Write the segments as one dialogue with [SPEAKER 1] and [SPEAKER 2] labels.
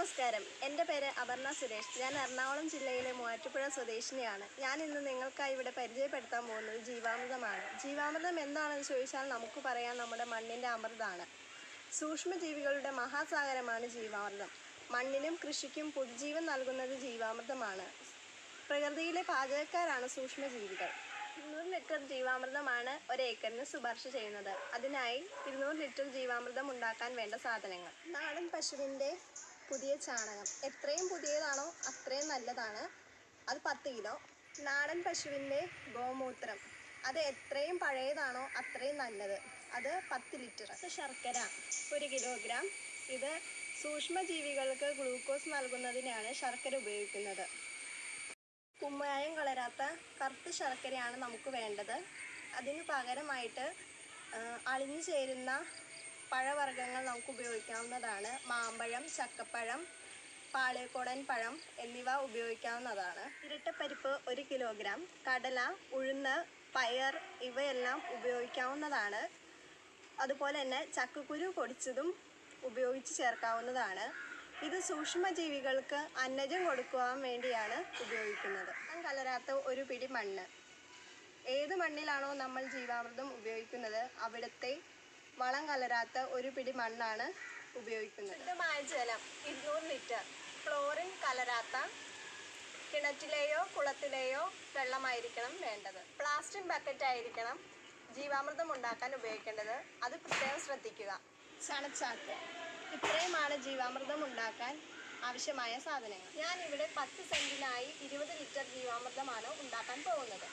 [SPEAKER 1] നമസ്കാരം, എൻ്റെ പേര് അപർണ സുരേഷ്. ഞാൻ എറണാകുളം ജില്ലയിലെ മൂവാറ്റുപുഴ സ്വദേശിനിയാണ്. ഞാൻ ഇന്ന് നിങ്ങൾക്കായി ഇവിടെ പരിചയപ്പെടുത്താൻ പോകുന്നത് ജീവാമൃതമാണ്. ജീവാമൃതം എന്താണെന്ന് ചോദിച്ചാൽ നമുക്ക് പറയാം നമ്മുടെ മണ്ണിൻ്റെ അമൃതാണ്. സൂക്ഷ്മജീവികളുടെ മഹാസാഗരമാണ് ജീവാമൃതം. മണ്ണിനും കൃഷിക്കും പുതുജീവൻ നൽകുന്നത് ജീവാമൃതമാണ്. പ്രകൃതിയിലെ പാചകക്കാരാണ് സൂക്ഷ്മജീവികൾ. 200 ലിറ്റർ ജീവാമൃതമാണ് ഒരേക്കറിന് ശുപാർശ ചെയ്യുന്നത്. അതിനായി 200 ലിറ്റർ ജീവാമൃതം ഉണ്ടാക്കാൻ വേണ്ട സാധനങ്ങൾ: നാടൻ പശുവിൻ്റെ പുതിയ ചാണകം, എത്രയും പുതിയതാണോ അത്രയും നല്ലതാണ്, അത് 10 കിലോ. നാടൻ പശുവിൻ്റെ ഗോമൂത്രം, അത് എത്രയും പഴയതാണോ അത്രയും നല്ലത്, അത് 10 ലിറ്റർ. ശർക്കര 1 കിലോഗ്രാം. ഇത് സൂക്ഷ്മജീവികൾക്ക് ഗ്ലൂക്കോസ് നൽകുന്നതിനാണ് ശർക്കര ഉപയോഗിക്കുന്നത്. കുമ്മായം കലരാത്ത കറുത്ത ശർക്കരയാണ് നമുക്ക് വേണ്ടത്. അതിന് പകരമായിട്ട് അളിഞ്ഞു ചേരുന്ന പഴവർഗ്ഗങ്ങൾ നമുക്ക് ഉപയോഗിക്കാവുന്നതാണ്. മാമ്പഴം, ചക്കപ്പഴം, പാളയക്കോടൻ പഴം എന്നിവ ഉപയോഗിക്കാവുന്നതാണ്. ഇരട്ടപ്പരിപ്പ് 1 കിലോഗ്രാം. കടല, ഉഴുന്ന്, പയർ ഇവയെല്ലാം ഉപയോഗിക്കാവുന്നതാണ്. അതുപോലെ തന്നെ ചക്കക്കുരു പൊടിച്ചതും ഉപയോഗിച്ച് ചേർക്കാവുന്നതാണ്. ഇത് സൂക്ഷ്മജീവികൾക്ക് അന്നജം കൊടുക്കുവാൻ വേണ്ടിയാണ് ഉപയോഗിക്കുന്നത്. കലരാത്ത ഒരു പിടി മണ്ണ്. ഏത് മണ്ണിലാണോ നമ്മൾ ജീവാമൃതം ഉപയോഗിക്കുന്നത് അവിടുത്തെ വളം കലരാത്ത ഒരു പിടി മണ്ണാണ് ഉപയോഗിക്കുന്നത്. ശുദ്ധമായ ജലം 200 ലിറ്റർ. ക്ലോറിൻ കലരാത്ത കിണറ്റിലെയോ കുളത്തിലെയോ വെള്ളമായിരിക്കണം വേണ്ടത്. പ്ലാസ്റ്റിക് ബക്കറ്റ് ആയിരിക്കണം ജീവാമൃതം ഉണ്ടാക്കാൻ ഉപയോഗിക്കേണ്ടത്. അത് പ്രത്യേകം ശ്രദ്ധിക്കുക. ചണച്ചാക്ക്. ഇത്രയുമാണ് ജീവാമൃതം ഉണ്ടാക്കാൻ ആവശ്യമായ സാധനങ്ങൾ. ഞാനിവിടെ 10 സെൻറ്റിനായി 20 ലിറ്റർ ജീവാമൃതമാണ് ഉണ്ടാക്കാൻ പോകുന്നത്.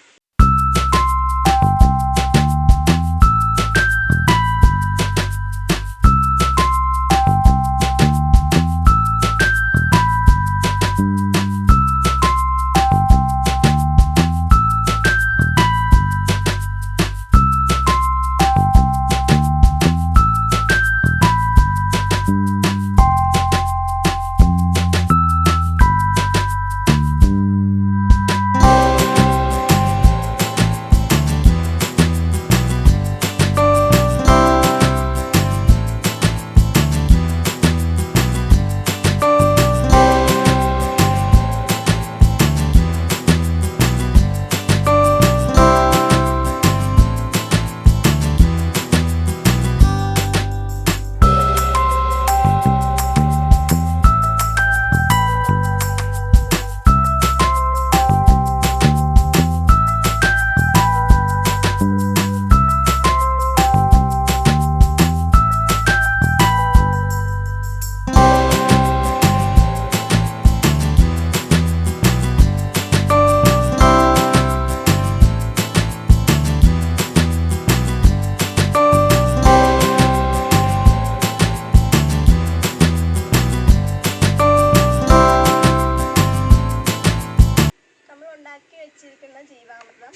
[SPEAKER 1] വെച്ചിരിക്കുന്ന ജീവാമൃതം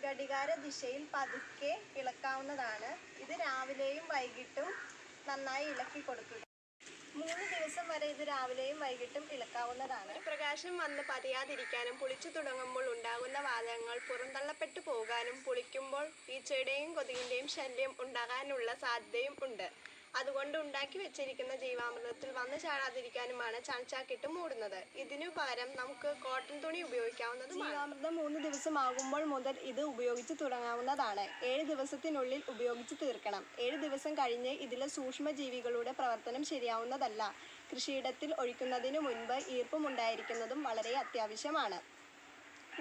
[SPEAKER 1] ഘടികാര ദിശയിൽ പതുക്കെ ഇളക്കാവുന്നതാണ്. ഇത് രാവിലെയും വൈകിട്ടും നന്നായി ഇളക്കി കൊടുക്കുക. 3 ദിവസം വരെ ഇത് രാവിലെയും വൈകിട്ടും ഇളക്കാവുന്നതാണ്. പ്രകാശം വന്ന് പതിയാതിരിക്കാനും പുളിച്ചു തുടങ്ങുമ്പോൾ ഉണ്ടാകുന്ന വാതകങ്ങൾ പുറന്തള്ളപ്പെട്ടു പോകാനും പുളിക്കുമ്പോൾ ഈച്ചയുടെയും കൊതുകിൻ്റെയും ശല്യം ഉണ്ടാകാനുള്ള സാധ്യതയും ഉണ്ട്. അതുകൊണ്ട് ഉണ്ടാക്കി വെച്ചിരിക്കുന്ന ജീവാമൃതത്തിൽ വന്ന് ചാടാതിരിക്കാനുമാണ് ചണച്ചാക്കിട്ട് മൂടുന്നത്. ഇതിനു പകരം നമുക്ക് കോട്ടൺ തുണി ഉപയോഗിക്കാവുന്നതുമാണ്. ജീവാമൃതം 3 ദിവസമാകുമ്പോൾ മുതൽ ഇത് ഉപയോഗിച്ച് തുടങ്ങാവുന്നതാണ്. 7 ദിവസത്തിനുള്ളിൽ ഉപയോഗിച്ച് തീർക്കണം. 7 ദിവസം കഴിഞ്ഞ് ഇതിലെ സൂക്ഷ്മജീവികളുടെ പ്രവർത്തനം ശരിയാവുന്നതല്ല. കൃഷിയിടത്തിൽ ഒഴിക്കുന്നതിനു മുൻപ് ഈർപ്പമുണ്ടായിരിക്കുന്നതും വളരെ അത്യാവശ്യമാണ്.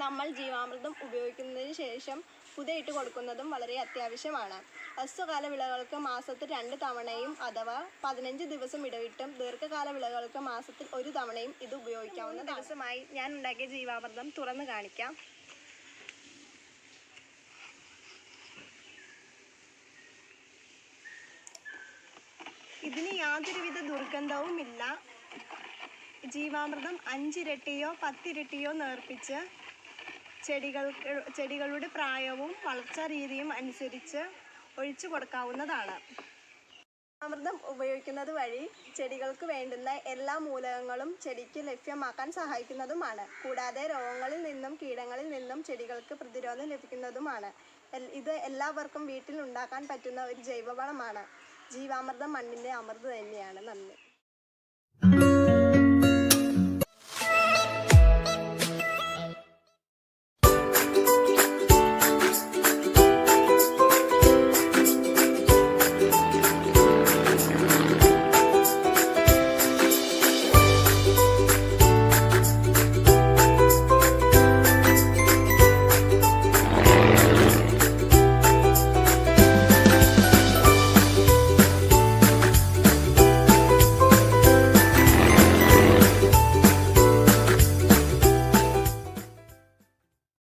[SPEAKER 1] നമ്മൾ ജീവാമൃതം ഉപയോഗിക്കുന്നതിന് ശേഷം പുതയിട്ട് കൊടുക്കുന്നതും വളരെ അത്യാവശ്യമാണ്. ഹ്രസ്വകാല വിളകൾക്ക് മാസത്തിൽ 2 തവണയും അഥവാ 15 ദിവസം ഇടവിട്ടും, ദീർഘകാല വിളകൾക്ക് മാസത്തിൽ 1 തവണയും ഇത് ഉപയോഗിക്കാവുന്ന ദിവസമായി ഞാൻ ഉണ്ടാക്കിയ ജീവാമൃതം തുറന്നു കാണിക്കാം. ഇതിന് യാതൊരുവിധ ദുർഗന്ധവുമില്ല. ജീവാമൃതം 5 ഇരട്ടിയോ 10 ഇരട്ടിയോ നേർപ്പിച്ച് ചെടികളുടെ പ്രായവും വളർച്ചാ രീതിയും അനുസരിച്ച് ഒഴിച്ചു കൊടുക്കാവുന്നതാണ്. അമൃതം ഉപയോഗിക്കുന്നത് വഴി ചെടികൾക്ക് വേണ്ടുന്ന എല്ലാ മൂലകങ്ങളും ചെടിക്ക് ലഭ്യമാക്കാൻ സഹായിക്കുന്നതുമാണ്. കൂടാതെ രോഗങ്ങളിൽ നിന്നും കീടങ്ങളിൽ നിന്നും ചെടികൾക്ക് പ്രതിരോധം ലഭിക്കുന്നതുമാണ്. ഇത് എല്ലാവർക്കും വീട്ടിൽ ഉണ്ടാക്കാൻ പറ്റുന്ന ഒരു ജൈവവളമാണ്. ജീവാമൃതം മണ്ണിൻ്റെ അമൃത് തന്നെയാണ്. നന്ദി.